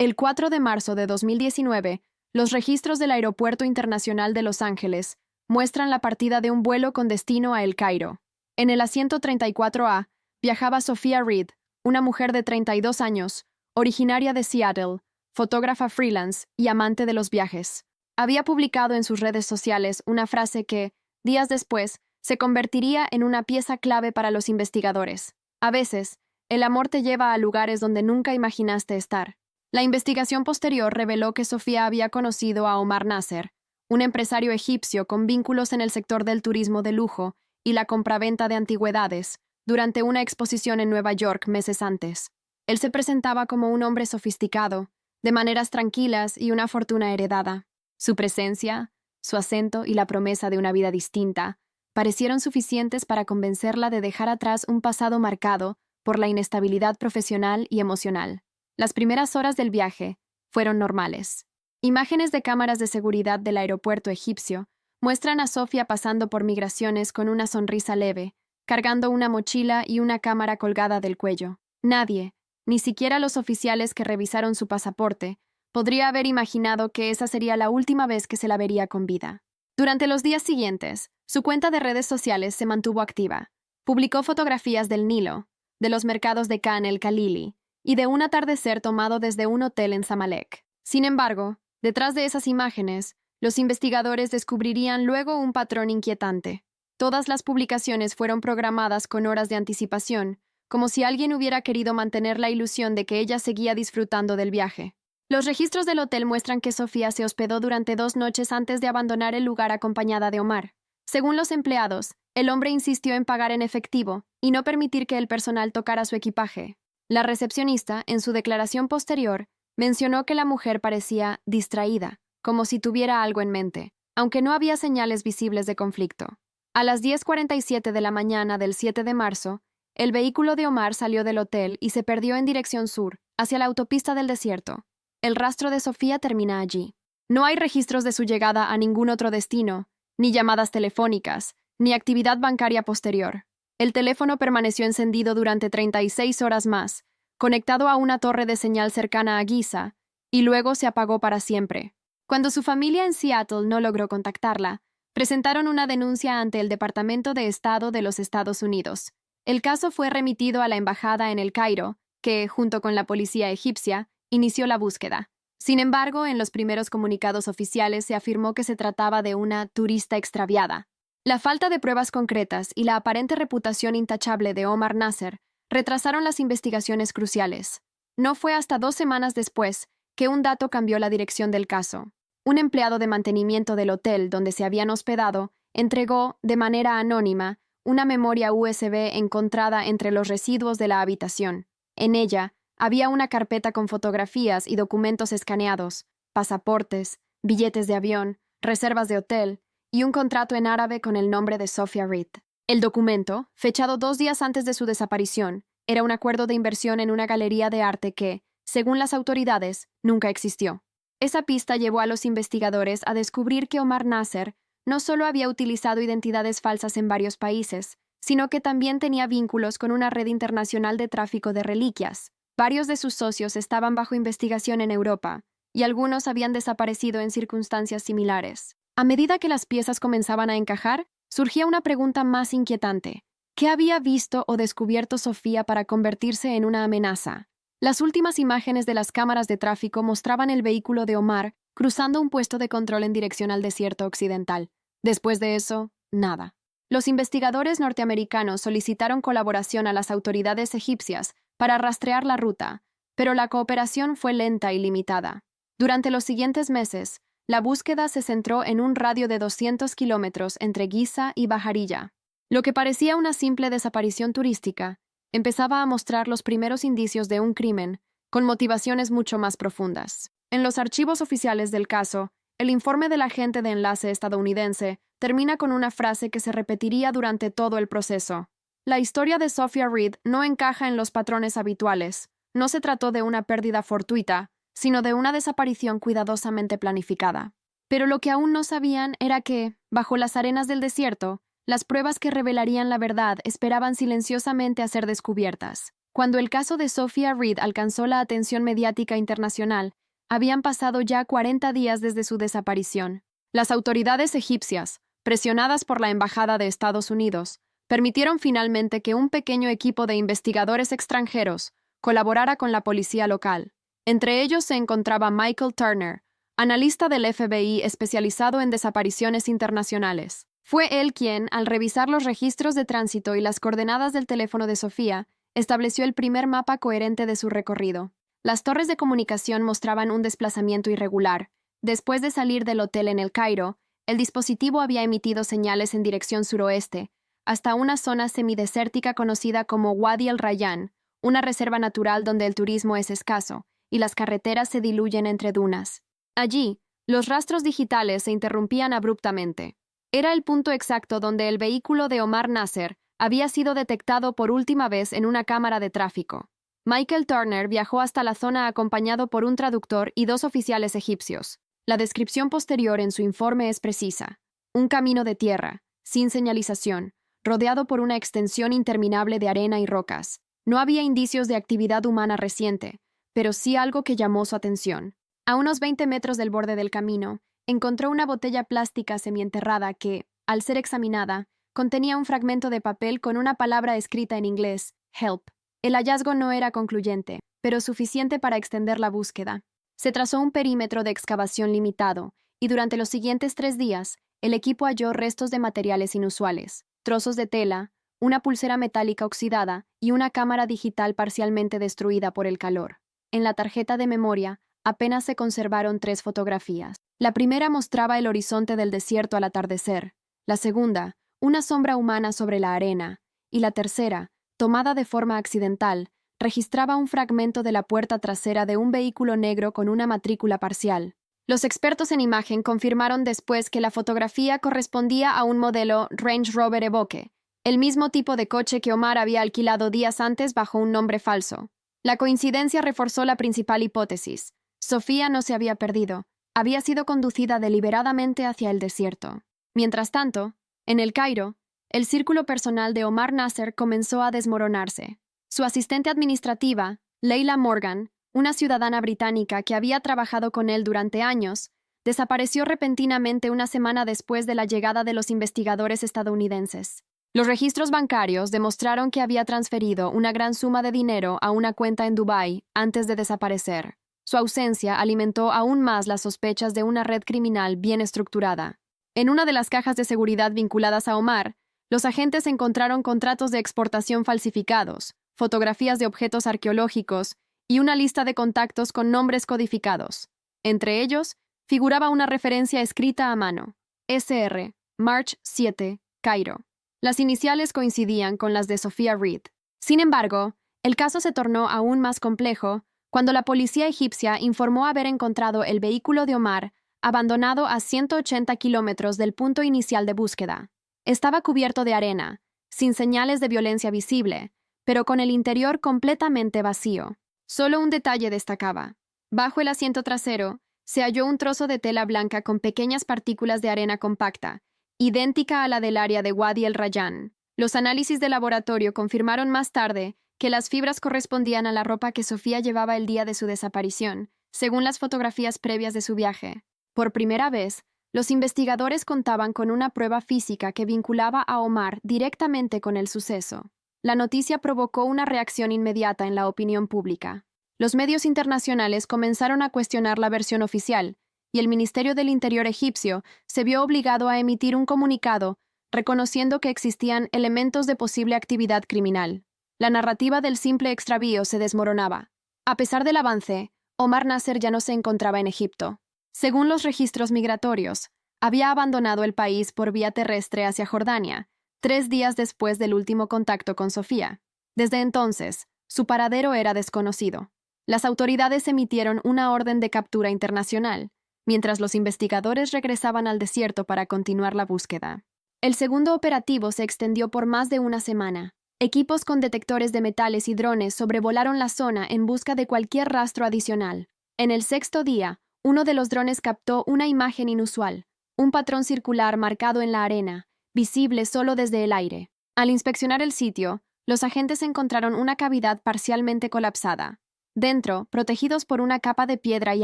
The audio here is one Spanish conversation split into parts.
El 4 de marzo de 2019, los registros del Aeropuerto Internacional de Los Ángeles muestran la partida de un vuelo con destino a El Cairo. En el asiento 34A viajaba Sophia Reed, una mujer de 32 años, originaria de Seattle, fotógrafa freelance y amante de los viajes. Había publicado en sus redes sociales una frase que, días después, se convertiría en una pieza clave para los investigadores. A veces, el amor te lleva a lugares donde nunca imaginaste estar. La investigación posterior reveló que Sofía había conocido a Omar Nasser, un empresario egipcio con vínculos en el sector del turismo de lujo y la compraventa de antigüedades, durante una exposición en Nueva York meses antes. Él se presentaba como un hombre sofisticado, de maneras tranquilas y una fortuna heredada. Su presencia, su acento y la promesa de una vida distinta parecieron suficientes para convencerla de dejar atrás un pasado marcado por la inestabilidad profesional y emocional. Las primeras horas del viaje fueron normales. Imágenes de cámaras de seguridad del aeropuerto egipcio muestran a Sofía pasando por migraciones con una sonrisa leve, cargando una mochila y una cámara colgada del cuello. Nadie, ni siquiera los oficiales que revisaron su pasaporte, podría haber imaginado que esa sería la última vez que se la vería con vida. Durante los días siguientes, su cuenta de redes sociales se mantuvo activa. Publicó fotografías del Nilo, de los mercados de Khan el-Khalili y de un atardecer tomado desde un hotel en Zamalek. Sin embargo, detrás de esas imágenes, los investigadores descubrirían luego un patrón inquietante. Todas las publicaciones fueron programadas con horas de anticipación, como si alguien hubiera querido mantener la ilusión de que ella seguía disfrutando del viaje. Los registros del hotel muestran que Sofía se hospedó durante 2 noches antes de abandonar el lugar acompañada de Omar. Según los empleados, el hombre insistió en pagar en efectivo y no permitir que el personal tocara su equipaje. La recepcionista, en su declaración posterior, mencionó que la mujer parecía distraída, como si tuviera algo en mente, aunque no había señales visibles de conflicto. A las 10:47 de la mañana del 7 de marzo, el vehículo de Omar salió del hotel y se perdió en dirección sur, hacia la autopista del desierto. El rastro de Sofía termina allí. No hay registros de su llegada a ningún otro destino, ni llamadas telefónicas, ni actividad bancaria posterior. El teléfono permaneció encendido durante 36 horas más, conectado a una torre de señal cercana a Giza, y luego se apagó para siempre. Cuando su familia en Seattle no logró contactarla, presentaron una denuncia ante el Departamento de Estado de los Estados Unidos. El caso fue remitido a la embajada en El Cairo, que, junto con la policía egipcia, inició la búsqueda. Sin embargo, en los primeros comunicados oficiales se afirmó que se trataba de una turista extraviada. La falta de pruebas concretas y la aparente reputación intachable de Omar Nasser retrasaron las investigaciones cruciales. No fue hasta 2 semanas después que un dato cambió la dirección del caso. Un empleado de mantenimiento del hotel donde se habían hospedado entregó, de manera anónima, una memoria USB encontrada entre los residuos de la habitación. En ella había una carpeta con fotografías y documentos escaneados, pasaportes, billetes de avión, reservas de hotel y un contrato en árabe con el nombre de Sophia Reed. El documento, fechado 2 días antes de su desaparición, era un acuerdo de inversión en una galería de arte que, según las autoridades, nunca existió. Esa pista llevó a los investigadores a descubrir que Omar Nasser no solo había utilizado identidades falsas en varios países, sino que también tenía vínculos con una red internacional de tráfico de reliquias. Varios de sus socios estaban bajo investigación en Europa, y algunos habían desaparecido en circunstancias similares. A medida que las piezas comenzaban a encajar, surgía una pregunta más inquietante. ¿Qué había visto o descubierto Sofía para convertirse en una amenaza? Las últimas imágenes de las cámaras de tráfico mostraban el vehículo de Omar cruzando un puesto de control en dirección al desierto occidental. Después de eso, nada. Los investigadores norteamericanos solicitaron colaboración a las autoridades egipcias para rastrear la ruta, pero la cooperación fue lenta y limitada. Durante los siguientes meses, la búsqueda se centró en un radio de 200 kilómetros entre Giza y Bajarilla. Lo que parecía una simple desaparición turística empezaba a mostrar los primeros indicios de un crimen con motivaciones mucho más profundas. En los archivos oficiales del caso, el informe del agente de enlace estadounidense termina con una frase que se repetiría durante todo el proceso. La historia de Sophia Reed no encaja en los patrones habituales. No se trató de una pérdida fortuita, sino de una desaparición cuidadosamente planificada. Pero lo que aún no sabían era que, bajo las arenas del desierto, las pruebas que revelarían la verdad esperaban silenciosamente a ser descubiertas. Cuando el caso de Sophia Reed alcanzó la atención mediática internacional, habían pasado ya 40 días desde su desaparición. Las autoridades egipcias, presionadas por la Embajada de Estados Unidos, permitieron finalmente que un pequeño equipo de investigadores extranjeros colaborara con la policía local. Entre ellos se encontraba Michael Turner, analista del FBI especializado en desapariciones internacionales. Fue él quien, al revisar los registros de tránsito y las coordenadas del teléfono de Sofía, estableció el primer mapa coherente de su recorrido. Las torres de comunicación mostraban un desplazamiento irregular. Después de salir del hotel en El Cairo, el dispositivo había emitido señales en dirección suroeste, hasta una zona semidesértica conocida como Wadi el Rayyan, una reserva natural donde el turismo es escaso y las carreteras se diluyen entre dunas. Allí, los rastros digitales se interrumpían abruptamente. Era el punto exacto donde el vehículo de Omar Nasser había sido detectado por última vez en una cámara de tráfico. Michael Turner viajó hasta la zona acompañado por un traductor y 2 oficiales egipcios. La descripción posterior en su informe es precisa. Un camino de tierra, sin señalización, rodeado por una extensión interminable de arena y rocas. No había indicios de actividad humana reciente, pero sí algo que llamó su atención. A unos 20 metros del borde del camino, encontró una botella plástica semienterrada que, al ser examinada, contenía un fragmento de papel con una palabra escrita en inglés, help. El hallazgo no era concluyente, pero suficiente para extender la búsqueda. Se trazó un perímetro de excavación limitado, y durante los siguientes 3 días, el equipo halló restos de materiales inusuales, trozos de tela, una pulsera metálica oxidada y una cámara digital parcialmente destruida por el calor. En la tarjeta de memoria, apenas se conservaron 3 fotografías. La primera mostraba el horizonte del desierto al atardecer, la segunda, una sombra humana sobre la arena, y la tercera, tomada de forma accidental, registraba un fragmento de la puerta trasera de un vehículo negro con una matrícula parcial. Los expertos en imagen confirmaron después que la fotografía correspondía a un modelo Range Rover Evoque, el mismo tipo de coche que Omar había alquilado días antes bajo un nombre falso. La coincidencia reforzó la principal hipótesis. Sofía no se había perdido, había sido conducida deliberadamente hacia el desierto. Mientras tanto, en El Cairo, el círculo personal de Omar Nasser comenzó a desmoronarse. Su asistente administrativa, Leila Morgan, una ciudadana británica que había trabajado con él durante años, desapareció repentinamente una semana después de la llegada de los investigadores estadounidenses. Los registros bancarios demostraron que había transferido una gran suma de dinero a una cuenta en Dubái antes de desaparecer. Su ausencia alimentó aún más las sospechas de una red criminal bien estructurada. En una de las cajas de seguridad vinculadas a Omar, los agentes encontraron contratos de exportación falsificados, fotografías de objetos arqueológicos y una lista de contactos con nombres codificados. Entre ellos, figuraba una referencia escrita a mano: SR, March 7, Cairo. Las iniciales coincidían con las de Sophia Reed. Sin embargo, el caso se tornó aún más complejo cuando la policía egipcia informó haber encontrado el vehículo de Omar abandonado a 180 kilómetros del punto inicial de búsqueda. Estaba cubierto de arena, sin señales de violencia visible, pero con el interior completamente vacío. Solo un detalle destacaba. Bajo el asiento trasero, se halló un trozo de tela blanca con pequeñas partículas de arena compacta, idéntica a la del área de Wadi el Rayyan. Los análisis de laboratorio confirmaron más tarde que las fibras correspondían a la ropa que Sofía llevaba el día de su desaparición, según las fotografías previas de su viaje. Por primera vez, los investigadores contaban con una prueba física que vinculaba a Omar directamente con el suceso. La noticia provocó una reacción inmediata en la opinión pública. Los medios internacionales comenzaron a cuestionar la versión oficial, y el Ministerio del Interior egipcio se vio obligado a emitir un comunicado reconociendo que existían elementos de posible actividad criminal. La narrativa del simple extravío se desmoronaba. A pesar del avance, Omar Nasser ya no se encontraba en Egipto. Según los registros migratorios, había abandonado el país por vía terrestre hacia Jordania, 3 días después del último contacto con Sofía. Desde entonces, su paradero era desconocido. Las autoridades emitieron una orden de captura internacional, mientras los investigadores regresaban al desierto para continuar la búsqueda. El segundo operativo se extendió por más de una semana. Equipos con detectores de metales y drones sobrevolaron la zona en busca de cualquier rastro adicional. En el 6º día, uno de los drones captó una imagen inusual, un patrón circular marcado en la arena, visible solo desde el aire. Al inspeccionar el sitio, los agentes encontraron una cavidad parcialmente colapsada. Dentro, protegidos por una capa de piedra y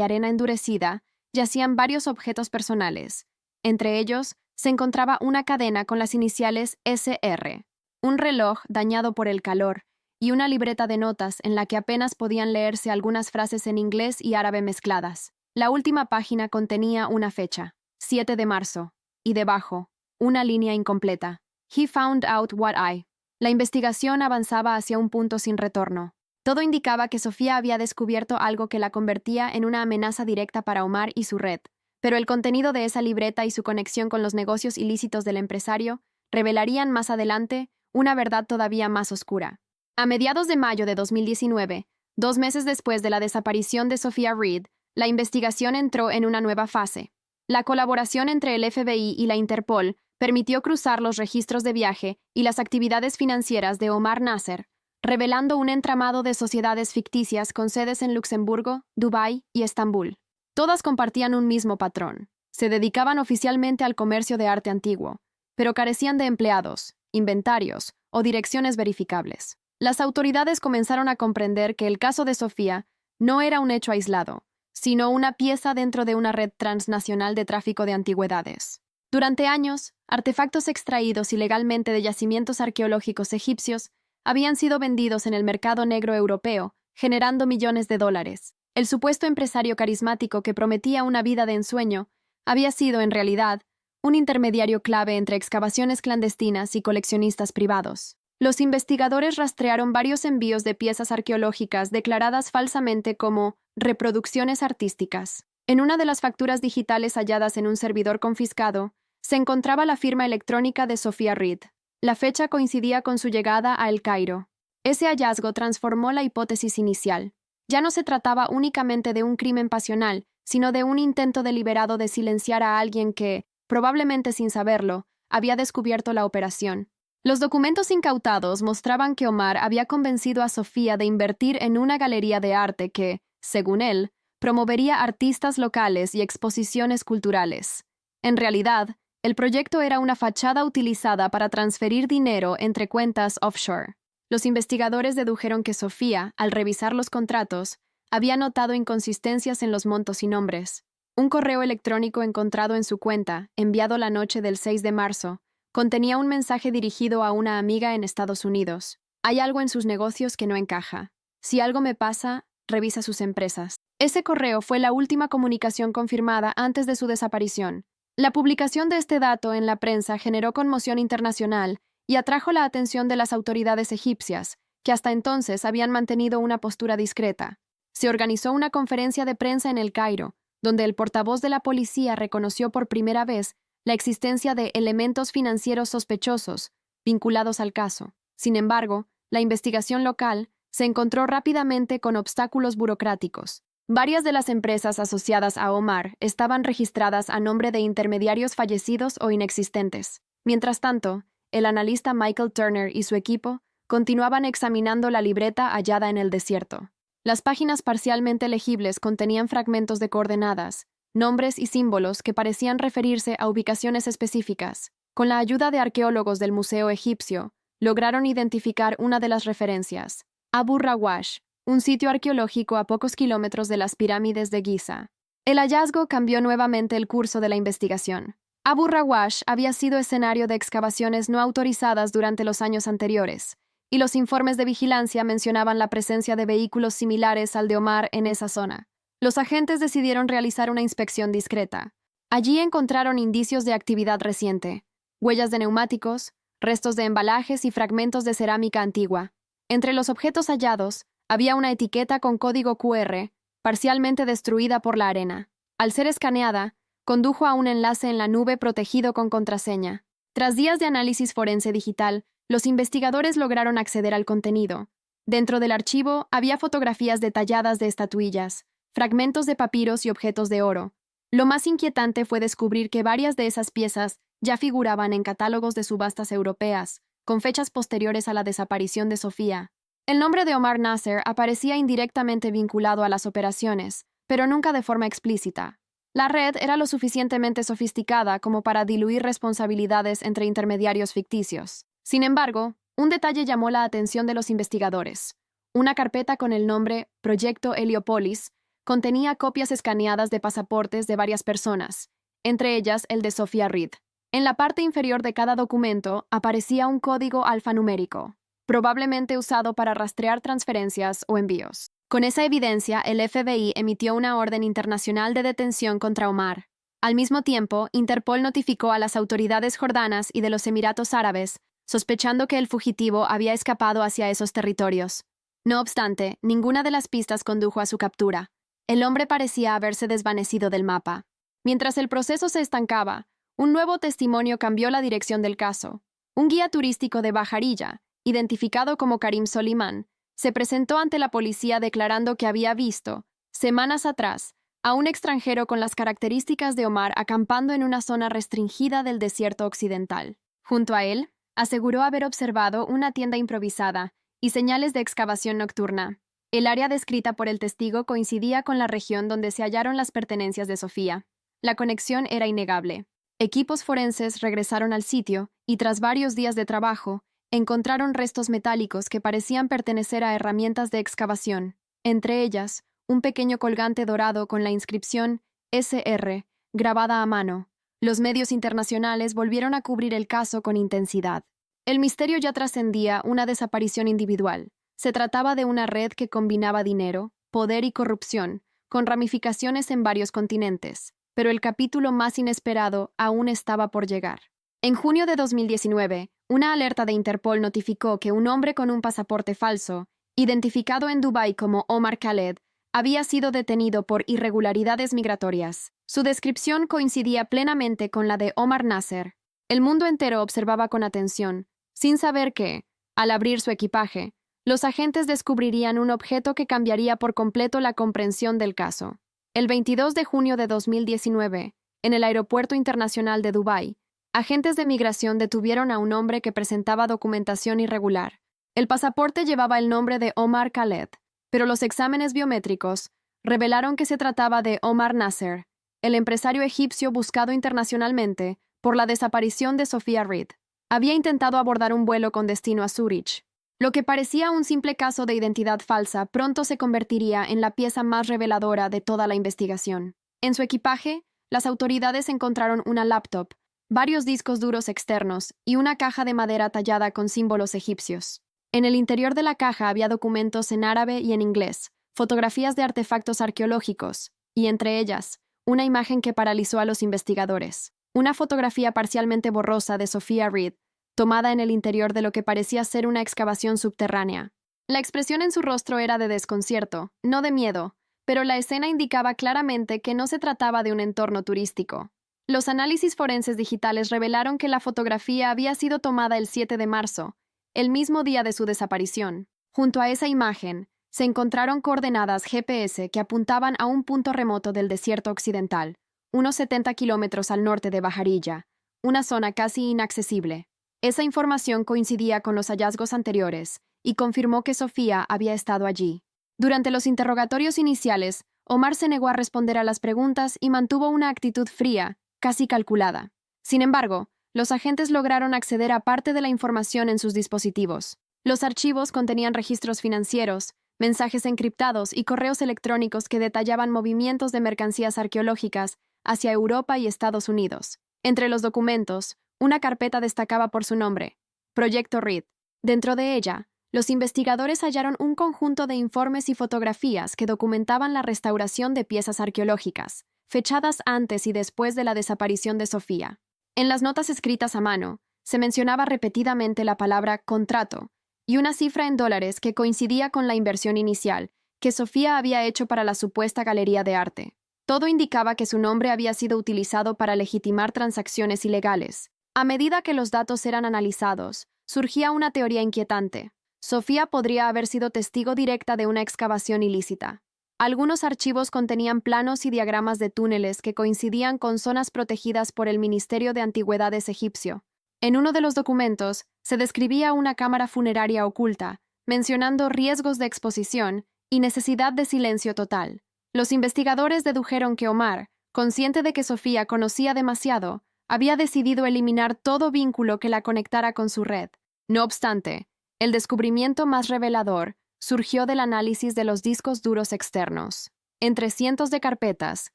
arena endurecida, yacían varios objetos personales. Entre ellos, se encontraba una cadena con las iniciales SR, un reloj dañado por el calor y una libreta de notas en la que apenas podían leerse algunas frases en inglés y árabe mezcladas. La última página contenía una fecha, 7 de marzo, y debajo, una línea incompleta. He found out what I. La investigación avanzaba hacia un punto sin retorno. Todo indicaba que Sofía había descubierto algo que la convertía en una amenaza directa para Omar y su red, pero el contenido de esa libreta y su conexión con los negocios ilícitos del empresario revelarían más adelante una verdad todavía más oscura. A mediados de mayo de 2019, 2 meses después de la desaparición de Sophia Reed, la investigación entró en una nueva fase. La colaboración entre el FBI y la Interpol permitió cruzar los registros de viaje y las actividades financieras de Omar Nasser, revelando un entramado de sociedades ficticias con sedes en Luxemburgo, Dubái y Estambul. Todas compartían un mismo patrón. Se dedicaban oficialmente al comercio de arte antiguo, pero carecían de empleados, inventarios o direcciones verificables. Las autoridades comenzaron a comprender que el caso de Sofía no era un hecho aislado, sino una pieza dentro de una red transnacional de tráfico de antigüedades. Durante años, artefactos extraídos ilegalmente de yacimientos arqueológicos egipcios habían sido vendidos en el mercado negro europeo, generando millones de dólares. El supuesto empresario carismático que prometía una vida de ensueño había sido, en realidad, un intermediario clave entre excavaciones clandestinas y coleccionistas privados. Los investigadores rastrearon varios envíos de piezas arqueológicas declaradas falsamente como reproducciones artísticas. En una de las facturas digitales halladas en un servidor confiscado, se encontraba la firma electrónica de Sophia Reed. La fecha coincidía con su llegada a El Cairo. Ese hallazgo transformó la hipótesis inicial. Ya no se trataba únicamente de un crimen pasional, sino de un intento deliberado de silenciar a alguien que, probablemente sin saberlo, había descubierto la operación. Los documentos incautados mostraban que Omar había convencido a Sofía de invertir en una galería de arte que, según él, promovería artistas locales y exposiciones culturales. En realidad, el proyecto era una fachada utilizada para transferir dinero entre cuentas offshore. Los investigadores dedujeron que Sofía, al revisar los contratos, había notado inconsistencias en los montos y nombres. Un correo electrónico encontrado en su cuenta, enviado la noche del 6 de marzo, contenía un mensaje dirigido a una amiga en Estados Unidos. Hay algo en sus negocios que no encaja. Si algo me pasa, revisa sus empresas. Ese correo fue la última comunicación confirmada antes de su desaparición. La publicación de este dato en la prensa generó conmoción internacional y atrajo la atención de las autoridades egipcias, que hasta entonces habían mantenido una postura discreta. Se organizó una conferencia de prensa en El Cairo, donde el portavoz de la policía reconoció por primera vez la existencia de elementos financieros sospechosos vinculados al caso. Sin embargo, la investigación local se encontró rápidamente con obstáculos burocráticos. Varias de las empresas asociadas a Omar estaban registradas a nombre de intermediarios fallecidos o inexistentes. Mientras tanto, el analista Michael Turner y su equipo continuaban examinando la libreta hallada en el desierto. Las páginas parcialmente legibles contenían fragmentos de coordenadas, nombres y símbolos que parecían referirse a ubicaciones específicas. Con la ayuda de arqueólogos del Museo Egipcio, lograron identificar una de las referencias: Abu Rawash, un sitio arqueológico a pocos kilómetros de las pirámides de Giza. El hallazgo cambió nuevamente el curso de la investigación. Abu Rawash había sido escenario de excavaciones no autorizadas durante los años anteriores, y los informes de vigilancia mencionaban la presencia de vehículos similares al de Omar en esa zona. Los agentes decidieron realizar una inspección discreta. Allí encontraron indicios de actividad reciente, huellas de neumáticos, restos de embalajes y fragmentos de cerámica antigua. Entre los objetos hallados, había una etiqueta con código QR, parcialmente destruida por la arena. Al ser escaneada, condujo a un enlace en la nube protegido con contraseña. Tras días de análisis forense digital, los investigadores lograron acceder al contenido. Dentro del archivo había fotografías detalladas de estatuillas, fragmentos de papiros y objetos de oro. Lo más inquietante fue descubrir que varias de esas piezas ya figuraban en catálogos de subastas europeas, con fechas posteriores a la desaparición de Sofía. El nombre de Omar Nasser aparecía indirectamente vinculado a las operaciones, pero nunca de forma explícita. La red era lo suficientemente sofisticada como para diluir responsabilidades entre intermediarios ficticios. Sin embargo, Un detalle llamó la atención de los investigadores. Una carpeta con el nombre Proyecto Heliopolis contenía copias escaneadas de pasaportes de varias personas, entre ellas el de Sophia Reed. En la parte inferior de cada documento aparecía un código alfanumérico, probablemente usado para rastrear transferencias o envíos. Con esa evidencia, el FBI emitió una orden internacional de detención contra Omar. Al mismo tiempo, Interpol notificó a las autoridades jordanas y de los Emiratos Árabes, sospechando que el fugitivo había escapado hacia esos territorios. No obstante, ninguna de las pistas condujo a su captura. El hombre parecía haberse desvanecido del mapa. Mientras el proceso se estancaba, un nuevo testimonio cambió la dirección del caso. Un guía turístico de Bajarilla, identificado como Karim Solimán, se presentó ante la policía declarando que había visto, semanas atrás, a un extranjero con las características de Omar acampando en una zona restringida del desierto occidental. Junto a él, aseguró haber observado una tienda improvisada y señales de excavación nocturna. El área descrita por el testigo coincidía con la región donde se hallaron las pertenencias de Sofía. La conexión era innegable. Equipos forenses regresaron al sitio y, tras varios días de trabajo, encontraron restos metálicos que parecían pertenecer a herramientas de excavación, entre ellas, un pequeño colgante dorado con la inscripción SR, grabada a mano. Los medios internacionales volvieron a cubrir el caso con intensidad. El misterio ya trascendía una desaparición individual. Se trataba de una red que combinaba dinero, poder y corrupción, con ramificaciones en varios continentes, pero el capítulo más inesperado aún estaba por llegar. En junio de 2019, una alerta de Interpol notificó que un hombre con un pasaporte falso, identificado en Dubái como Omar Khaled, había sido detenido por irregularidades migratorias. Su descripción coincidía plenamente con la de Omar Nasser. El mundo entero observaba con atención, sin saber que, al abrir su equipaje, los agentes descubrirían un objeto que cambiaría por completo la comprensión del caso. El 22 de junio de 2019, en el Aeropuerto Internacional de Dubái, agentes de migración detuvieron a un hombre que presentaba documentación irregular. El pasaporte llevaba el nombre de Omar Khaled, pero los exámenes biométricos revelaron que se trataba de Omar Nasser, el empresario egipcio buscado internacionalmente por la desaparición de Sophia Reed. Había intentado abordar un vuelo con destino a Zúrich. Lo que parecía un simple caso de identidad falsa pronto se convertiría en la pieza más reveladora de toda la investigación. En su equipaje, las autoridades encontraron una laptop, varios discos duros externos y una caja de madera tallada con símbolos egipcios. En el interior de la caja había documentos en árabe y en inglés, fotografías de artefactos arqueológicos, y entre ellas, una imagen que paralizó a los investigadores. Una fotografía parcialmente borrosa de Sophia Reed, tomada en el interior de lo que parecía ser una excavación subterránea. La expresión en su rostro era de desconcierto, no de miedo, pero la escena indicaba claramente que no se trataba de un entorno turístico. Los análisis forenses digitales revelaron que la fotografía había sido tomada el 7 de marzo, el mismo día de su desaparición. Junto a esa imagen, se encontraron coordenadas GPS que apuntaban a un punto remoto del desierto occidental, unos 70 kilómetros al norte de Bajarilla, una zona casi inaccesible. Esa información coincidía con los hallazgos anteriores y confirmó que Sofía había estado allí. Durante los interrogatorios iniciales, Omar se negó a responder a las preguntas y mantuvo una actitud fría, casi calculada. Sin embargo, los agentes lograron acceder a parte de la información en sus dispositivos. Los archivos contenían registros financieros, mensajes encriptados y correos electrónicos que detallaban movimientos de mercancías arqueológicas hacia Europa y Estados Unidos. Entre los documentos, una carpeta destacaba por su nombre, Proyecto Reed. Dentro de ella, los investigadores hallaron un conjunto de informes y fotografías que documentaban la restauración de piezas arqueológicas, fechadas antes y después de la desaparición de Sofía. En las notas escritas a mano, se mencionaba repetidamente la palabra contrato y una cifra en dólares que coincidía con la inversión inicial que Sofía había hecho para la supuesta galería de arte. Todo indicaba que su nombre había sido utilizado para legitimar transacciones ilegales. A medida que los datos eran analizados, surgía una teoría inquietante. Sofía podría haber sido testigo directa de una excavación ilícita. Algunos archivos contenían planos y diagramas de túneles que coincidían con zonas protegidas por el Ministerio de Antigüedades egipcio. En uno de los documentos, se describía una cámara funeraria oculta, mencionando riesgos de exposición y necesidad de silencio total. Los investigadores dedujeron que Omar, consciente de que Sofía conocía demasiado, había decidido eliminar todo vínculo que la conectara con su red. No obstante, el descubrimiento más revelador surgió del análisis de los discos duros externos. Entre cientos de carpetas,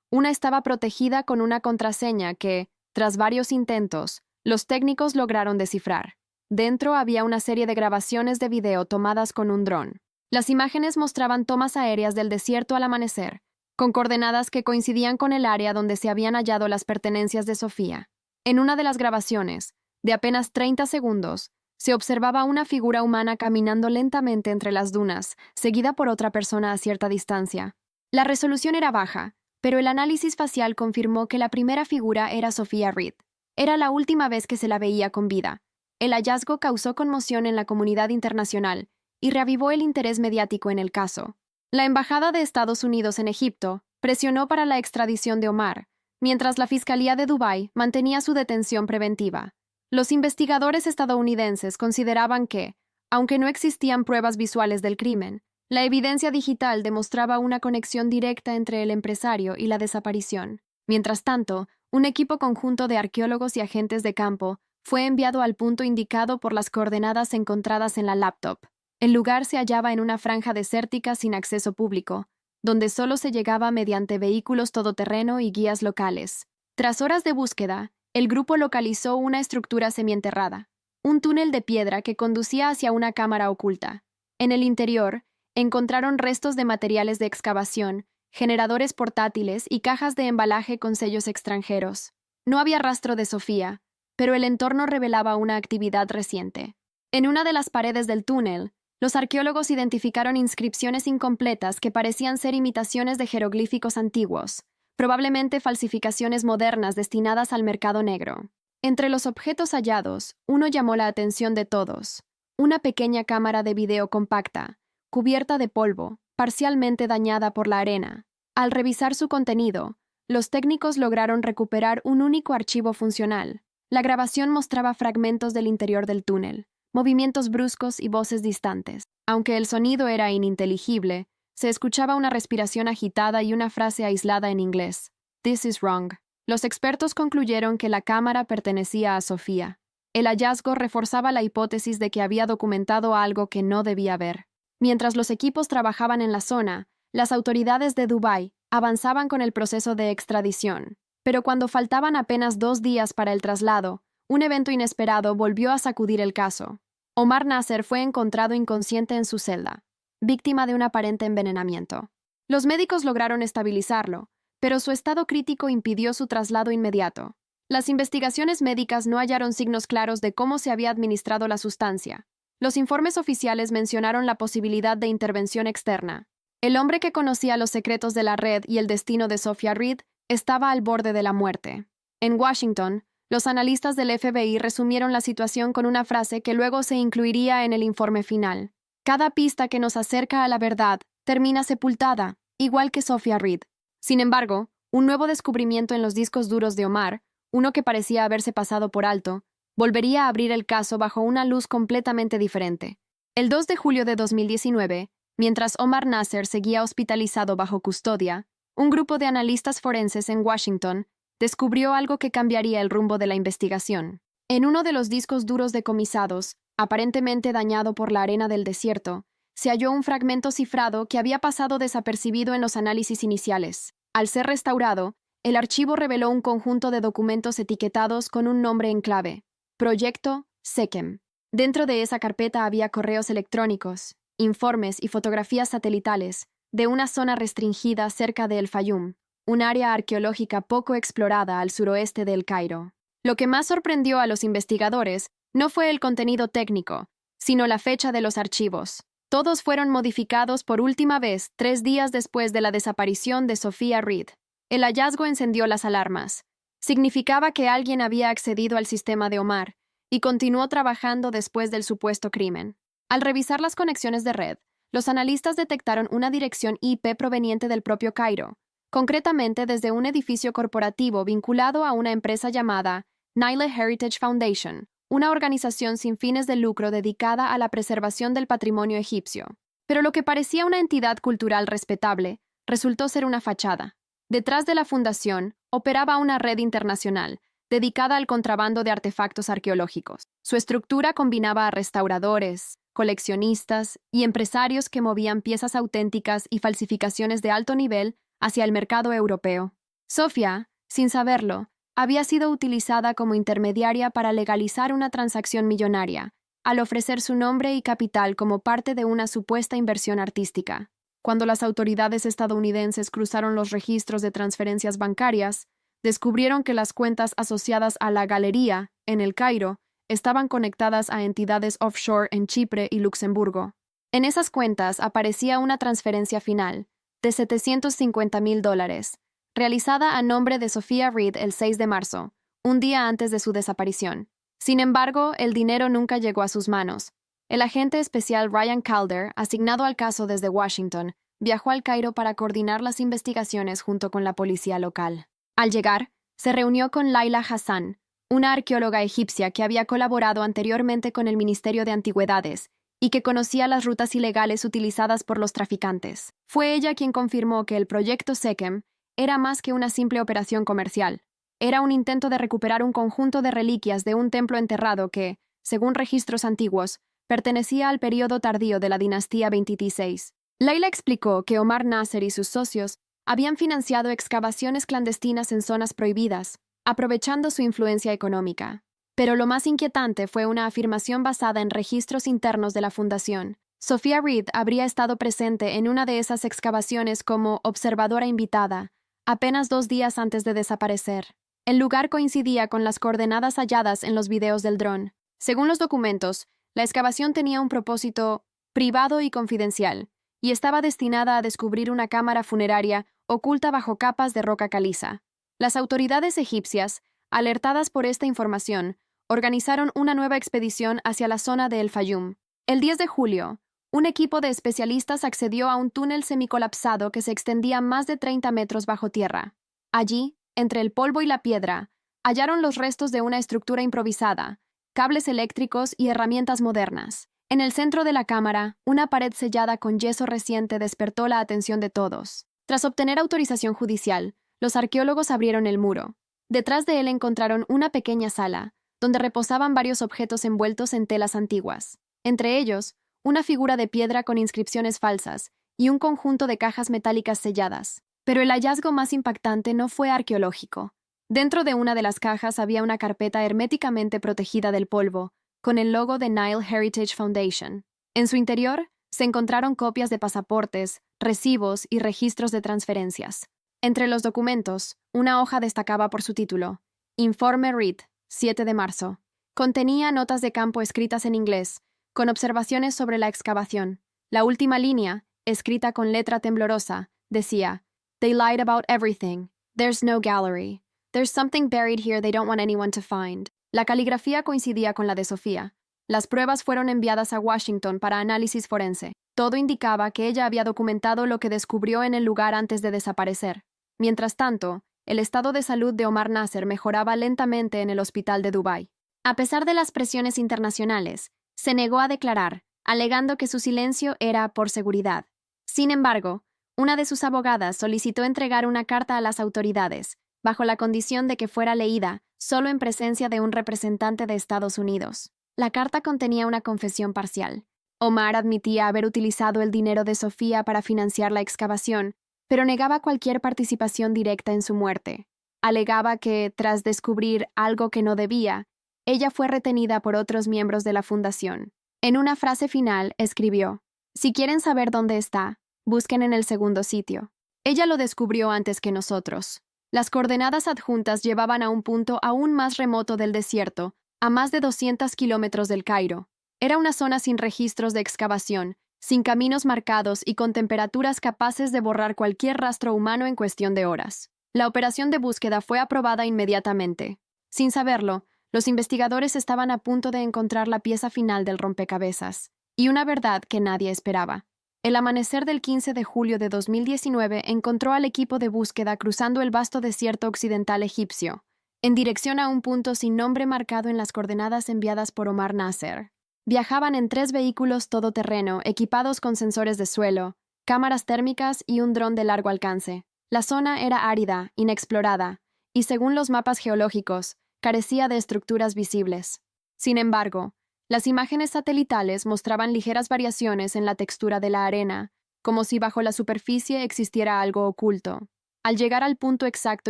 una estaba protegida con una contraseña que, tras varios intentos, los técnicos lograron descifrar. Dentro había una serie de grabaciones de video tomadas con un dron. Las imágenes mostraban tomas aéreas del desierto al amanecer, con coordenadas que coincidían con el área donde se habían hallado las pertenencias de Sofía. En una de las grabaciones, de apenas 30 segundos, se observaba una figura humana caminando lentamente entre las dunas, seguida por otra persona a cierta distancia. La resolución era baja, pero el análisis facial confirmó que la primera figura era Sophia Reed. Era la última vez que se la veía con vida. El hallazgo causó conmoción en la comunidad internacional y reavivó el interés mediático en el caso. La Embajada de Estados Unidos en Egipto presionó para la extradición de Omar, mientras la Fiscalía de Dubái mantenía su detención preventiva. Los investigadores estadounidenses consideraban que, aunque no existían pruebas visuales del crimen, la evidencia digital demostraba una conexión directa entre el empresario y la desaparición. Mientras tanto, un equipo conjunto de arqueólogos y agentes de campo fue enviado al punto indicado por las coordenadas encontradas en la laptop. El lugar se hallaba en una franja desértica sin acceso público, donde solo se llegaba mediante vehículos todoterreno y guías locales. Tras horas de búsqueda, el grupo localizó una estructura semienterrada, un túnel de piedra que conducía hacia una cámara oculta. En el interior, encontraron restos de materiales de excavación, generadores portátiles y cajas de embalaje con sellos extranjeros. No había rastro de Sofía, pero el entorno revelaba una actividad reciente. En una de las paredes del túnel, los arqueólogos identificaron inscripciones incompletas que parecían ser imitaciones de jeroglíficos antiguos, probablemente falsificaciones modernas destinadas al mercado negro. Entre los objetos hallados, uno llamó la atención de todos: una pequeña cámara de video compacta, cubierta de polvo, parcialmente dañada por la arena. Al revisar su contenido, los técnicos lograron recuperar un único archivo funcional. La grabación mostraba fragmentos del interior del túnel, movimientos bruscos y voces distantes. Aunque el sonido era ininteligible, se escuchaba una respiración agitada y una frase aislada en inglés: "This is wrong". Los expertos concluyeron que la cámara pertenecía a Sofía. El hallazgo reforzaba la hipótesis de que había documentado algo que no debía ver. Mientras los equipos trabajaban en la zona, las autoridades de Dubái avanzaban con el proceso de extradición. Pero cuando faltaban apenas 2 días para el traslado, un evento inesperado volvió a sacudir el caso. Omar Nasser fue encontrado inconsciente en su celda, víctima de un aparente envenenamiento. Los médicos lograron estabilizarlo, pero su estado crítico impidió su traslado inmediato. Las investigaciones médicas no hallaron signos claros de cómo se había administrado la sustancia. Los informes oficiales mencionaron la posibilidad de intervención externa. El hombre que conocía los secretos de la red y el destino de Sophia Reed estaba al borde de la muerte. En Washington, los analistas del FBI resumieron la situación con una frase que luego se incluiría en el informe final: "Cada pista que nos acerca a la verdad termina sepultada, igual que Sophia Reed". Sin embargo, un nuevo descubrimiento en los discos duros de Omar, uno que parecía haberse pasado por alto, volvería a abrir el caso bajo una luz completamente diferente. El 2 de julio de 2019, mientras Omar Nasser seguía hospitalizado bajo custodia, un grupo de analistas forenses en Washington descubrió algo que cambiaría el rumbo de la investigación. En uno de los discos duros decomisados, aparentemente dañado por la arena del desierto, se halló un fragmento cifrado que había pasado desapercibido en los análisis iniciales. Al ser restaurado, el archivo reveló un conjunto de documentos etiquetados con un nombre en clave: Proyecto Sechem. Dentro de esa carpeta había correos electrónicos, informes y fotografías satelitales de una zona restringida cerca de El Fayum, un área arqueológica poco explorada al suroeste de El Cairo. Lo que más sorprendió a los investigadores no fue el contenido técnico, sino la fecha de los archivos. Todos fueron modificados por última vez 3 días después de la desaparición de Sophia Reed. El hallazgo encendió las alarmas. Significaba que alguien había accedido al sistema de Omar y continuó trabajando después del supuesto crimen. Al revisar las conexiones de red, los analistas detectaron una dirección IP proveniente del propio Cairo, concretamente desde un edificio corporativo vinculado a una empresa llamada Nile Heritage Foundation, una organización sin fines de lucro dedicada a la preservación del patrimonio egipcio. Pero lo que parecía una entidad cultural respetable resultó ser una fachada. Detrás de la fundación operaba una red internacional, dedicada al contrabando de artefactos arqueológicos. Su estructura combinaba a restauradores, coleccionistas y empresarios que movían piezas auténticas y falsificaciones de alto nivel hacia el mercado europeo. Sofía, sin saberlo, había sido utilizada como intermediaria para legalizar una transacción millonaria, al ofrecer su nombre y capital como parte de una supuesta inversión artística. Cuando las autoridades estadounidenses cruzaron los registros de transferencias bancarias, descubrieron que las cuentas asociadas a la galería, en El Cairo, estaban conectadas a entidades offshore en Chipre y Luxemburgo. En esas cuentas aparecía una transferencia final, de $750,000, realizada a nombre de Sophia Reed el 6 de marzo, un día antes de su desaparición. Sin embargo, el dinero nunca llegó a sus manos. El agente especial Ryan Calder, asignado al caso desde Washington, viajó al Cairo para coordinar las investigaciones junto con la policía local. Al llegar, se reunió con Laila Hassan, una arqueóloga egipcia que había colaborado anteriormente con el Ministerio de Antigüedades y que conocía las rutas ilegales utilizadas por los traficantes. Fue ella quien confirmó que el proyecto Sechem era más que una simple operación comercial. Era un intento de recuperar un conjunto de reliquias de un templo enterrado que, según registros antiguos, pertenecía al período tardío de la dinastía 26. Laila explicó que Omar Nasser y sus socios habían financiado excavaciones clandestinas en zonas prohibidas, aprovechando su influencia económica. Pero lo más inquietante fue una afirmación basada en registros internos de la fundación. Sophia Reed habría estado presente en una de esas excavaciones como observadora invitada, apenas 2 días antes de desaparecer. El lugar coincidía con las coordenadas halladas en los videos del dron. Según los documentos, la excavación tenía un propósito privado y confidencial, y estaba destinada a descubrir una cámara funeraria oculta bajo capas de roca caliza. Las autoridades egipcias, alertadas por esta información, organizaron una nueva expedición hacia la zona de El Fayum. El 10 de julio, un equipo de especialistas accedió a un túnel semicolapsado que se extendía más de 30 metros bajo tierra. Allí, entre el polvo y la piedra, hallaron los restos de una estructura improvisada, cables eléctricos y herramientas modernas. En el centro de la cámara, una pared sellada con yeso reciente despertó la atención de todos. Tras obtener autorización judicial, los arqueólogos abrieron el muro. Detrás de él encontraron una pequeña sala, donde reposaban varios objetos envueltos en telas antiguas. Entre ellos, una figura de piedra con inscripciones falsas y un conjunto de cajas metálicas selladas. Pero el hallazgo más impactante no fue arqueológico. Dentro de una de las cajas había una carpeta herméticamente protegida del polvo, con el logo de Nile Heritage Foundation. En su interior, se encontraron copias de pasaportes, recibos y registros de transferencias. Entre los documentos, una hoja destacaba por su título, Informe Reed, 7 de marzo. Contenía notas de campo escritas en inglés, con observaciones sobre la excavación. La última línea, escrita con letra temblorosa, decía, They lied about everything. There's no gallery. There's something buried here they don't want anyone to find. La caligrafía coincidía con la de Sofía. Las pruebas fueron enviadas a Washington para análisis forense. Todo indicaba que ella había documentado lo que descubrió en el lugar antes de desaparecer. Mientras tanto, el estado de salud de Omar Nasser mejoraba lentamente en el hospital de Dubái. A pesar de las presiones internacionales, se negó a declarar, alegando que su silencio era por seguridad. Sin embargo, una de sus abogadas solicitó entregar una carta a las autoridades, bajo la condición de que fuera leída solo en presencia de un representante de Estados Unidos. La carta contenía una confesión parcial. Omar admitía haber utilizado el dinero de Sofía para financiar la excavación, pero negaba cualquier participación directa en su muerte. Alegaba que, tras descubrir algo que no debía, ella fue retenida por otros miembros de la fundación. En una frase final, escribió, Si quieren saber dónde está, busquen en el segundo sitio. Ella lo descubrió antes que nosotros. Las coordenadas adjuntas llevaban a un punto aún más remoto del desierto, a más de 200 kilómetros del Cairo. Era una zona sin registros de excavación, sin caminos marcados y con temperaturas capaces de borrar cualquier rastro humano en cuestión de horas. La operación de búsqueda fue aprobada inmediatamente. Sin saberlo, los investigadores estaban a punto de encontrar la pieza final del rompecabezas, y una verdad que nadie esperaba. El amanecer del 15 de julio de 2019 encontró al equipo de búsqueda cruzando el vasto desierto occidental egipcio, en dirección a un punto sin nombre marcado en las coordenadas enviadas por Omar Nasser. Viajaban en 3 vehículos todoterreno equipados con sensores de suelo, cámaras térmicas y un dron de largo alcance. La zona era árida, inexplorada, y según los mapas geológicos, carecía de estructuras visibles. Sin embargo, las imágenes satelitales mostraban ligeras variaciones en la textura de la arena, como si bajo la superficie existiera algo oculto. Al llegar al punto exacto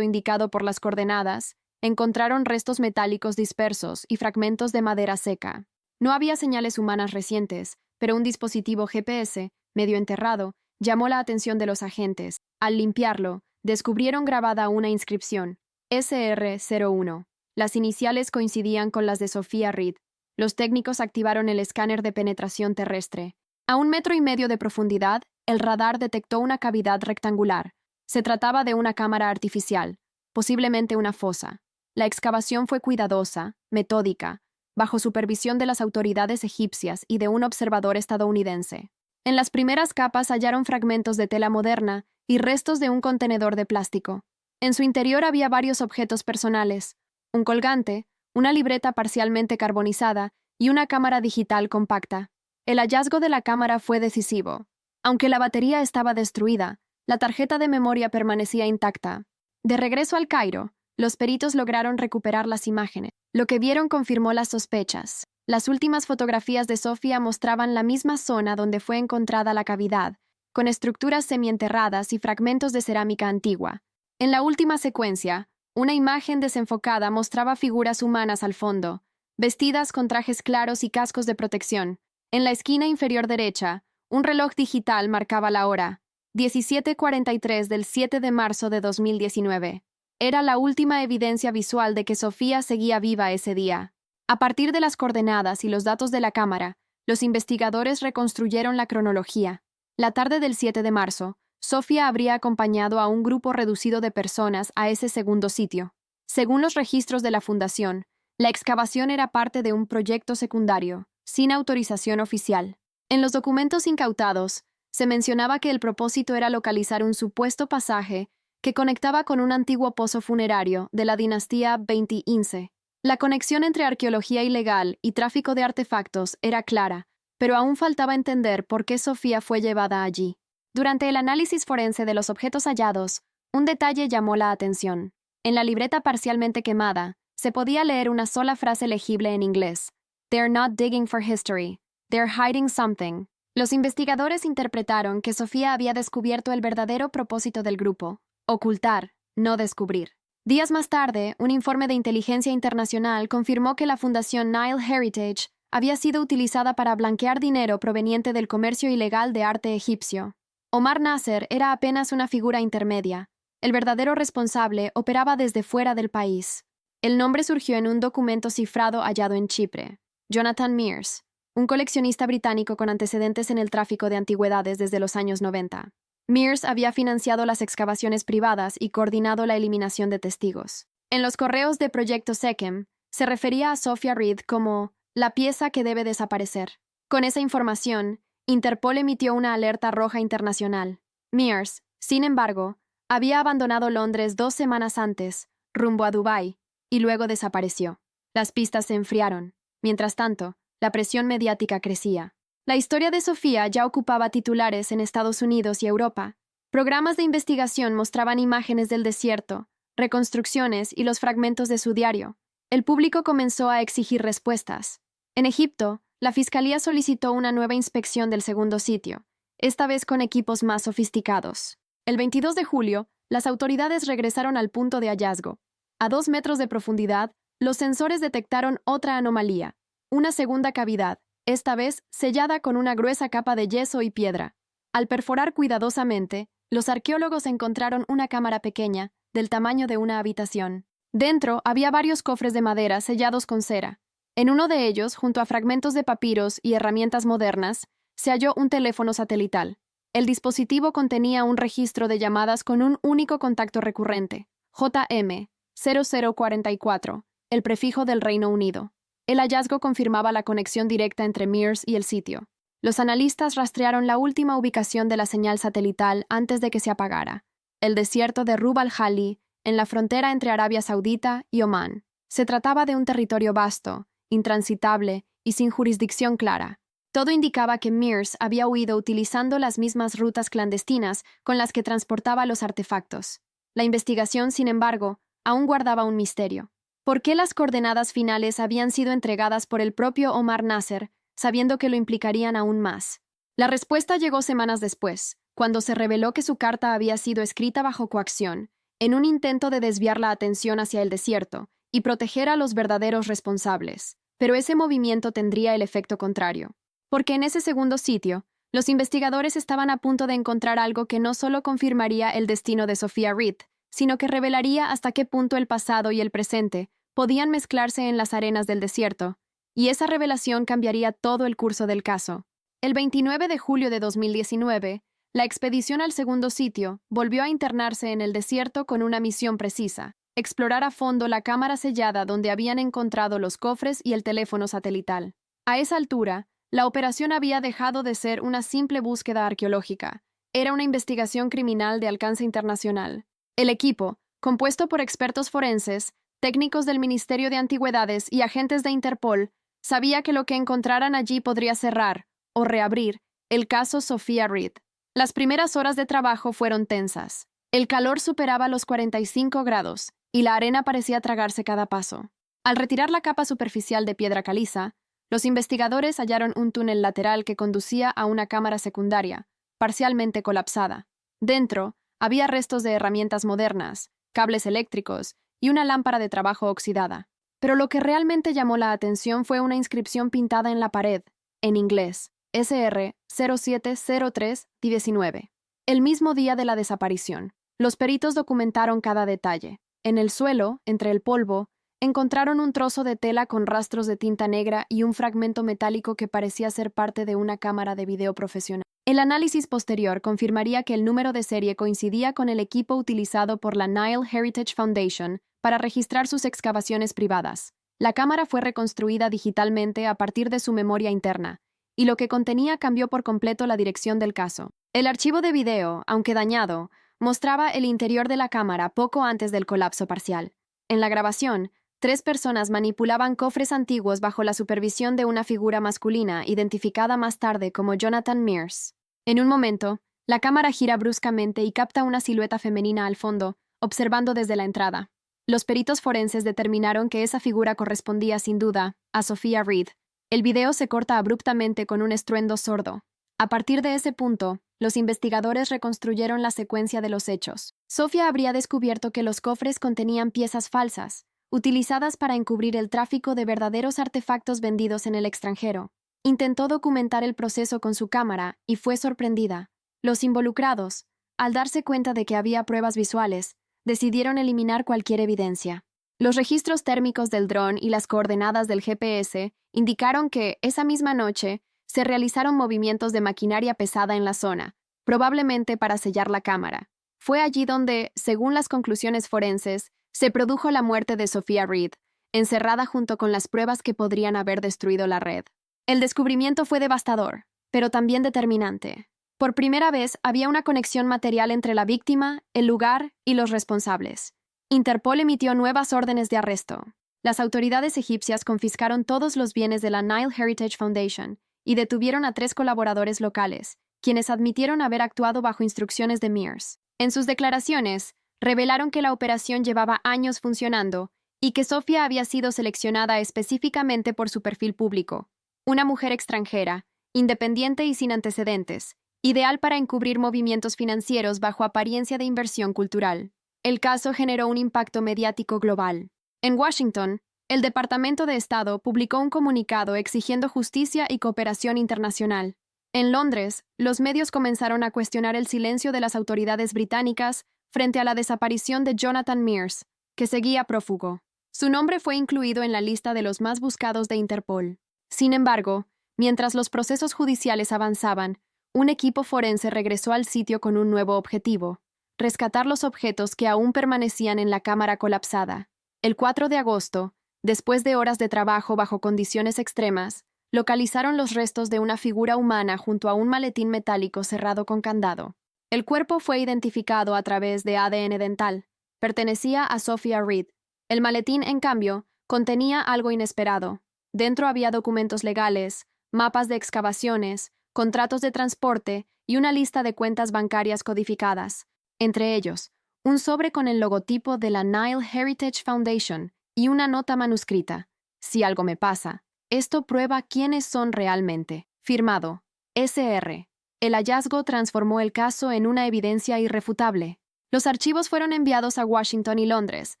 indicado por las coordenadas, encontraron restos metálicos dispersos y fragmentos de madera seca. No había señales humanas recientes, pero un dispositivo GPS, medio enterrado, llamó la atención de los agentes. Al limpiarlo, descubrieron grabada una inscripción, SR-01. Las iniciales coincidían con las de Sophia Reed. Los técnicos activaron el escáner de penetración terrestre. A 1,5 metros de profundidad, el radar detectó una cavidad rectangular. Se trataba de una cámara artificial, posiblemente una fosa. La excavación fue cuidadosa, metódica, bajo supervisión de las autoridades egipcias y de un observador estadounidense. En las primeras capas hallaron fragmentos de tela moderna y restos de un contenedor de plástico. En su interior había varios objetos personales, un colgante, una libreta parcialmente carbonizada y una cámara digital compacta. El hallazgo de la cámara fue decisivo. Aunque la batería estaba destruida, la tarjeta de memoria permanecía intacta. De regreso al Cairo, los peritos lograron recuperar las imágenes. Lo que vieron confirmó las sospechas. Las últimas fotografías de Sofía mostraban la misma zona donde fue encontrada la cavidad, con estructuras semienterradas y fragmentos de cerámica antigua. En la última secuencia, una imagen desenfocada mostraba figuras humanas al fondo, vestidas con trajes claros y cascos de protección. En la esquina inferior derecha, un reloj digital marcaba la hora, 17:43 del 7 de marzo de 2019. Era la última evidencia visual de que Sofía seguía viva ese día. A partir de las coordenadas y los datos de la cámara, los investigadores reconstruyeron la cronología. La tarde del 7 de marzo, Sofía habría acompañado a un grupo reducido de personas a ese segundo sitio. Según los registros de la Fundación, la excavación era parte de un proyecto secundario, sin autorización oficial. En los documentos incautados, se mencionaba que el propósito era localizar un supuesto pasaje que conectaba con un antiguo pozo funerario de la dinastía 20 Ince. La conexión entre arqueología ilegal y tráfico de artefactos era clara, pero aún faltaba entender por qué Sofía fue llevada allí. Durante el análisis forense de los objetos hallados, un detalle llamó la atención. En la libreta parcialmente quemada, se podía leer una sola frase legible en inglés. "They're not digging for history. They're hiding something". Los investigadores interpretaron que Sofía había descubierto el verdadero propósito del grupo: ocultar, no descubrir. Días más tarde, un informe de inteligencia internacional confirmó que la Fundación Nile Heritage había sido utilizada para blanquear dinero proveniente del comercio ilegal de arte egipcio. Omar Nasser era apenas una figura intermedia. El verdadero responsable operaba desde fuera del país. El nombre surgió en un documento cifrado hallado en Chipre. Jonathan Mears, un coleccionista británico con antecedentes en el tráfico de antigüedades desde los años 90. Mears había financiado las excavaciones privadas y coordinado la eliminación de testigos. En los correos de Proyecto Sechem, se refería a Sophia Reed como la pieza que debe desaparecer. Con esa información, Interpol emitió una alerta roja internacional. Mears, sin embargo, había abandonado Londres 2 semanas antes, rumbo a Dubái, y luego desapareció. Las pistas se enfriaron. Mientras tanto, la presión mediática crecía. La historia de Sofía ya ocupaba titulares en Estados Unidos y Europa. Programas de investigación mostraban imágenes del desierto, reconstrucciones y los fragmentos de su diario. El público comenzó a exigir respuestas. En Egipto, la Fiscalía solicitó una nueva inspección del segundo sitio, esta vez con equipos más sofisticados. El 22 de julio, las autoridades regresaron al punto de hallazgo. A 2 metros de profundidad, los sensores detectaron otra anomalía, una segunda cavidad, esta vez sellada con una gruesa capa de yeso y piedra. Al perforar cuidadosamente, los arqueólogos encontraron una cámara pequeña, del tamaño de una habitación. Dentro había varios cofres de madera sellados con cera. En uno de ellos, junto a fragmentos de papiros y herramientas modernas, se halló un teléfono satelital. El dispositivo contenía un registro de llamadas con un único contacto recurrente, JM 0044, el prefijo del Reino Unido. El hallazgo confirmaba la conexión directa entre Mears y el sitio. Los analistas rastrearon la última ubicación de la señal satelital antes de que se apagara, el desierto de Rub al-Khali, en la frontera entre Arabia Saudita y Omán. Se trataba de un territorio vasto, intransitable y sin jurisdicción clara. Todo indicaba que Mears había huido utilizando las mismas rutas clandestinas con las que transportaba los artefactos. La investigación, sin embargo, aún guardaba un misterio. ¿Por qué las coordenadas finales habían sido entregadas por el propio Omar Nasser, sabiendo que lo implicarían aún más? La respuesta llegó semanas después, cuando se reveló que su carta había sido escrita bajo coacción, en un intento de desviar la atención hacia el desierto y proteger a los verdaderos responsables. Pero ese movimiento tendría el efecto contrario. Porque en ese segundo sitio, los investigadores estaban a punto de encontrar algo que no solo confirmaría el destino de Sophia Reed, sino que revelaría hasta qué punto el pasado y el presente podían mezclarse en las arenas del desierto, y esa revelación cambiaría todo el curso del caso. El 29 de julio de 2019, la expedición al segundo sitio volvió a internarse en el desierto con una misión precisa: explorar a fondo la cámara sellada donde habían encontrado los cofres y el teléfono satelital. A esa altura, la operación había dejado de ser una simple búsqueda arqueológica. Era una investigación criminal de alcance internacional. El equipo, compuesto por expertos forenses, técnicos del Ministerio de Antigüedades y agentes de Interpol, sabía que lo que encontraran allí podría cerrar, o reabrir, el caso Sophia Reed. Las primeras horas de trabajo fueron tensas. El calor superaba los 45 grados, y la arena parecía tragarse cada paso. Al retirar la capa superficial de piedra caliza, los investigadores hallaron un túnel lateral que conducía a una cámara secundaria, parcialmente colapsada. Dentro, había restos de herramientas modernas, cables eléctricos y una lámpara de trabajo oxidada. Pero lo que realmente llamó la atención fue una inscripción pintada en la pared, en inglés: SR 0703-19. El mismo día de la desaparición, los peritos documentaron cada detalle. En el suelo, entre el polvo, encontraron un trozo de tela con rastros de tinta negra y un fragmento metálico que parecía ser parte de una cámara de video profesional. El análisis posterior confirmaría que el número de serie coincidía con el equipo utilizado por la Nile Heritage Foundation para registrar sus excavaciones privadas. La cámara fue reconstruida digitalmente a partir de su memoria interna, y lo que contenía cambió por completo la dirección del caso. El archivo de video, aunque dañado, mostraba el interior de la cámara poco antes del colapso parcial. En la grabación, 3 personas manipulaban cofres antiguos bajo la supervisión de una figura masculina identificada más tarde como Jonathan Mears. En un momento, la cámara gira bruscamente y capta una silueta femenina al fondo, observando desde la entrada. Los peritos forenses determinaron que esa figura correspondía sin duda a Sophia Reed. El video se corta abruptamente con un estruendo sordo. A partir de ese punto, los investigadores reconstruyeron la secuencia de los hechos. Sophia habría descubierto que los cofres contenían piezas falsas, utilizadas para encubrir el tráfico de verdaderos artefactos vendidos en el extranjero. Intentó documentar el proceso con su cámara y fue sorprendida. Los involucrados, al darse cuenta de que había pruebas visuales, decidieron eliminar cualquier evidencia. Los registros térmicos del dron y las coordenadas del GPS indicaron que, esa misma noche, se realizaron movimientos de maquinaria pesada en la zona, probablemente para sellar la cámara. Fue allí donde, según las conclusiones forenses, se produjo la muerte de Sophia Reed, encerrada junto con las pruebas que podrían haber destruido la red. El descubrimiento fue devastador, pero también determinante. Por primera vez había una conexión material entre la víctima, el lugar y los responsables. Interpol emitió nuevas órdenes de arresto. Las autoridades egipcias confiscaron todos los bienes de la Nile Heritage Foundation y detuvieron a 3 colaboradores locales, quienes admitieron haber actuado bajo instrucciones de Mears. En sus declaraciones, revelaron que la operación llevaba años funcionando y que Sophia había sido seleccionada específicamente por su perfil público: una mujer extranjera, independiente y sin antecedentes, ideal para encubrir movimientos financieros bajo apariencia de inversión cultural. El caso generó un impacto mediático global. En Washington, el Departamento de Estado publicó un comunicado exigiendo justicia y cooperación internacional. En Londres, los medios comenzaron a cuestionar el silencio de las autoridades británicas frente a la desaparición de Jonathan Mears, que seguía prófugo. Su nombre fue incluido en la lista de los más buscados de Interpol. Sin embargo, mientras los procesos judiciales avanzaban, un equipo forense regresó al sitio con un nuevo objetivo: rescatar los objetos que aún permanecían en la cámara colapsada. El 4 de agosto, después de horas de trabajo bajo condiciones extremas, localizaron los restos de una figura humana junto a un maletín metálico cerrado con candado. El cuerpo fue identificado a través de ADN dental. Pertenecía a Sophia Reed. El maletín, en cambio, contenía algo inesperado. Dentro había documentos legales, mapas de excavaciones, contratos de transporte y una lista de cuentas bancarias codificadas. Entre ellos, un sobre con el logotipo de la Nile Heritage Foundation y una nota manuscrita. Si algo me pasa, esto prueba quiénes son realmente. Firmado. SR. El hallazgo transformó el caso en una evidencia irrefutable. Los archivos fueron enviados a Washington y Londres,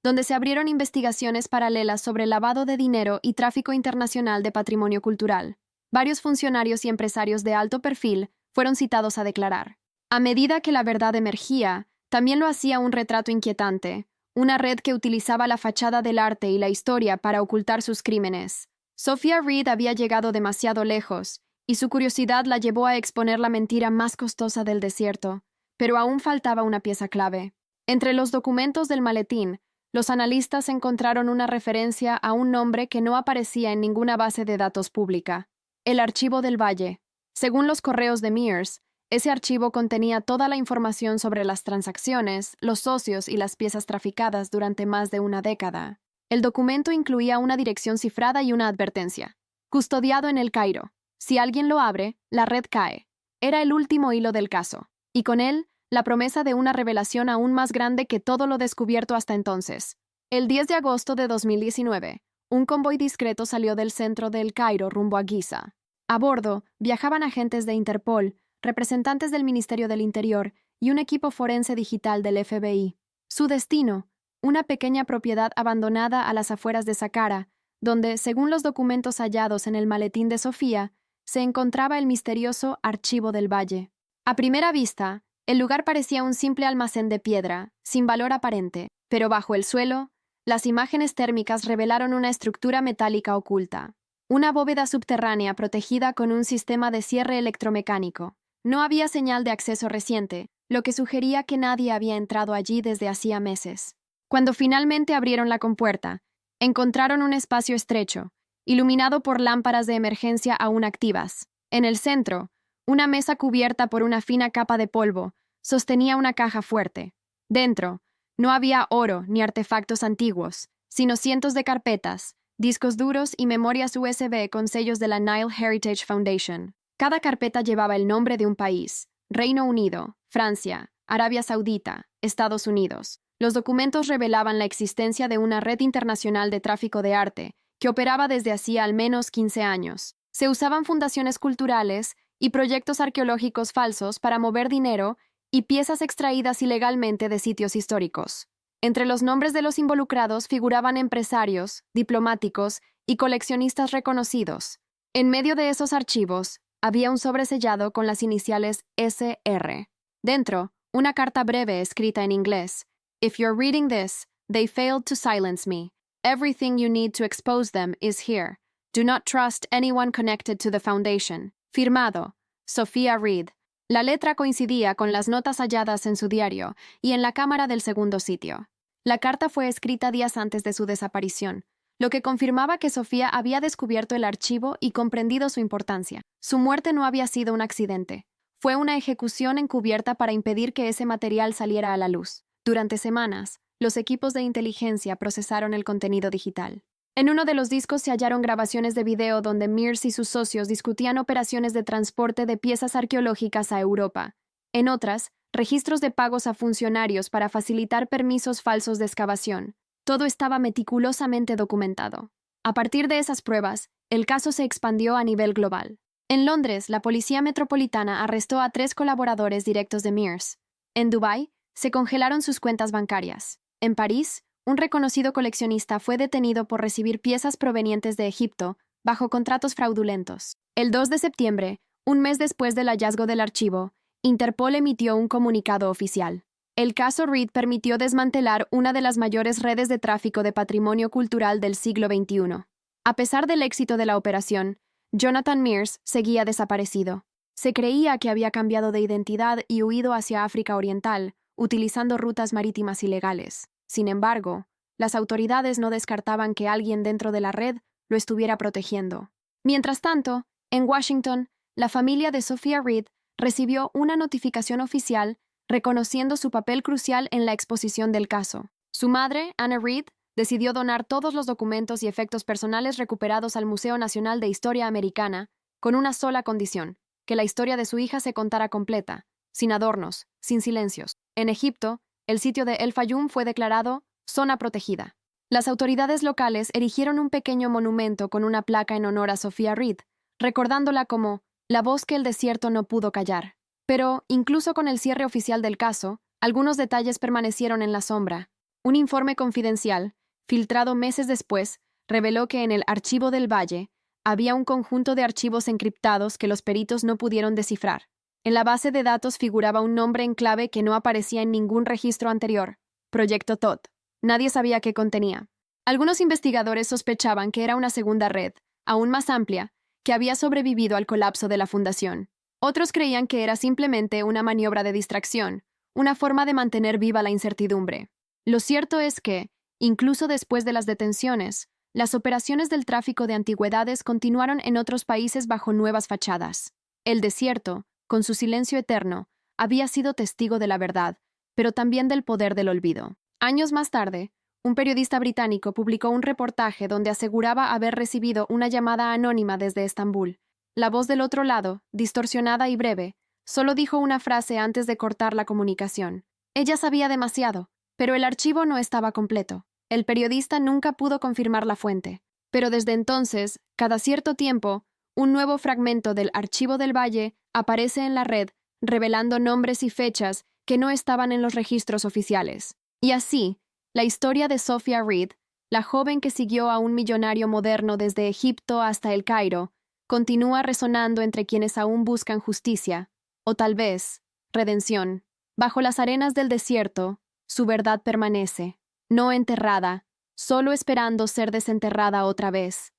donde se abrieron investigaciones paralelas sobre lavado de dinero y tráfico internacional de patrimonio cultural. Varios funcionarios y empresarios de alto perfil fueron citados a declarar. A medida que la verdad emergía, también lo hacía un retrato inquietante, una red que utilizaba la fachada del arte y la historia para ocultar sus crímenes. Sophia Reed había llegado demasiado lejos, y su curiosidad la llevó a exponer la mentira más costosa del desierto, pero aún faltaba una pieza clave. Entre los documentos del maletín, los analistas encontraron una referencia a un nombre que no aparecía en ninguna base de datos pública: el Archivo del Valle. Según los correos de Mears, ese archivo contenía toda la información sobre las transacciones, los socios y las piezas traficadas durante más de una década. El documento incluía una dirección cifrada y una advertencia: custodiado en El Cairo. Si alguien lo abre, la red cae. Era el último hilo del caso, y con él, la promesa de una revelación aún más grande que todo lo descubierto hasta entonces. El 10 de agosto de 2019, un convoy discreto salió del centro de El Cairo rumbo a Giza. A bordo, viajaban agentes de Interpol, representantes del Ministerio del Interior y un equipo forense digital del FBI. Su destino: una pequeña propiedad abandonada a las afueras de Saqqara, donde, según los documentos hallados en el maletín de Sofía, se encontraba el misterioso Archivo del Valle. A primera vista, el lugar parecía un simple almacén de piedra, sin valor aparente, pero bajo el suelo, las imágenes térmicas revelaron una estructura metálica oculta. Una bóveda subterránea protegida con un sistema de cierre electromecánico. No había señal de acceso reciente, lo que sugería que nadie había entrado allí desde hacía meses. Cuando finalmente abrieron la compuerta, encontraron un espacio estrecho, iluminado por lámparas de emergencia aún activas. En el centro, una mesa cubierta por una fina capa de polvo sostenía una caja fuerte. Dentro, no había oro ni artefactos antiguos, sino cientos de carpetas, discos duros y memorias USB con sellos de la Nile Heritage Foundation. Cada carpeta llevaba el nombre de un país: Reino Unido, Francia, Arabia Saudita, Estados Unidos. Los documentos revelaban la existencia de una red internacional de tráfico de arte que operaba desde hacía al menos 15 años. Se usaban fundaciones culturales y proyectos arqueológicos falsos para mover dinero y piezas extraídas ilegalmente de sitios históricos. Entre los nombres de los involucrados figuraban empresarios, diplomáticos y coleccionistas reconocidos. En medio de esos archivos, había un sobre sellado con las iniciales SR. Dentro, una carta breve escrita en inglés: If you're reading this, they failed to silence me. Everything you need to expose them is here. Do not trust anyone connected to the foundation. Firmado: Sophia Reed. La letra coincidía con las notas halladas en su diario y en la cámara del segundo sitio. La carta fue escrita días antes de su desaparición, lo que confirmaba que Sofía había descubierto el archivo y comprendido su importancia. Su muerte no había sido un accidente. Fue una ejecución encubierta para impedir que ese material saliera a la luz. Durante semanas, los equipos de inteligencia procesaron el contenido digital. En uno de los discos se hallaron grabaciones de video donde Mears y sus socios discutían operaciones de transporte de piezas arqueológicas a Europa. En otras, registros de pagos a funcionarios para facilitar permisos falsos de excavación. Todo estaba meticulosamente documentado. A partir de esas pruebas, el caso se expandió a nivel global. En Londres, la Policía Metropolitana arrestó a 3 colaboradores directos de Mears. En Dubái, se congelaron sus cuentas bancarias. En París, un reconocido coleccionista fue detenido por recibir piezas provenientes de Egipto bajo contratos fraudulentos. El 2 de septiembre, un mes después del hallazgo del archivo, Interpol emitió un comunicado oficial. El caso Reed permitió desmantelar una de las mayores redes de tráfico de patrimonio cultural del siglo XXI. A pesar del éxito de la operación, Jonathan Mears seguía desaparecido. Se creía que había cambiado de identidad y huido hacia África Oriental, utilizando rutas marítimas ilegales. Sin embargo, las autoridades no descartaban que alguien dentro de la red lo estuviera protegiendo. Mientras tanto, en Washington, la familia de Sophia Reed recibió una notificación oficial reconociendo su papel crucial en la exposición del caso. Su madre, Anna Reed, decidió donar todos los documentos y efectos personales recuperados al Museo Nacional de Historia Americana, con una sola condición: que la historia de su hija se contara completa, sin adornos, sin silencios. En Egipto, el sitio de El Fayum fue declarado zona protegida. Las autoridades locales erigieron un pequeño monumento con una placa en honor a Sophia Reed, recordándola como la voz que el desierto no pudo callar. Pero, incluso con el cierre oficial del caso, algunos detalles permanecieron en la sombra. Un informe confidencial, filtrado meses después, reveló que en el Archivo del Valle había un conjunto de archivos encriptados que los peritos no pudieron descifrar. En la base de datos figuraba un nombre en clave que no aparecía en ningún registro anterior: Proyecto Todd. Nadie sabía qué contenía. Algunos investigadores sospechaban que era una segunda red, aún más amplia, que había sobrevivido al colapso de la fundación. Otros creían que era simplemente una maniobra de distracción, una forma de mantener viva la incertidumbre. Lo cierto es que, incluso después de las detenciones, las operaciones del tráfico de antigüedades continuaron en otros países bajo nuevas fachadas. El desierto, con su silencio eterno, había sido testigo de la verdad, pero también del poder del olvido. Años más tarde, un periodista británico publicó un reportaje donde aseguraba haber recibido una llamada anónima desde Estambul. La voz del otro lado, distorsionada y breve, solo dijo una frase antes de cortar la comunicación. Ella sabía demasiado, pero el archivo no estaba completo. El periodista nunca pudo confirmar la fuente, pero desde entonces, cada cierto tiempo, un nuevo fragmento del Archivo del Valle aparece en la red, revelando nombres y fechas que no estaban en los registros oficiales. Y así, la historia de Sophia Reed, la joven que siguió a un millonario moderno desde Egipto hasta El Cairo, continúa resonando entre quienes aún buscan justicia, o tal vez, redención. Bajo las arenas del desierto, su verdad permanece, no enterrada, solo esperando ser desenterrada otra vez.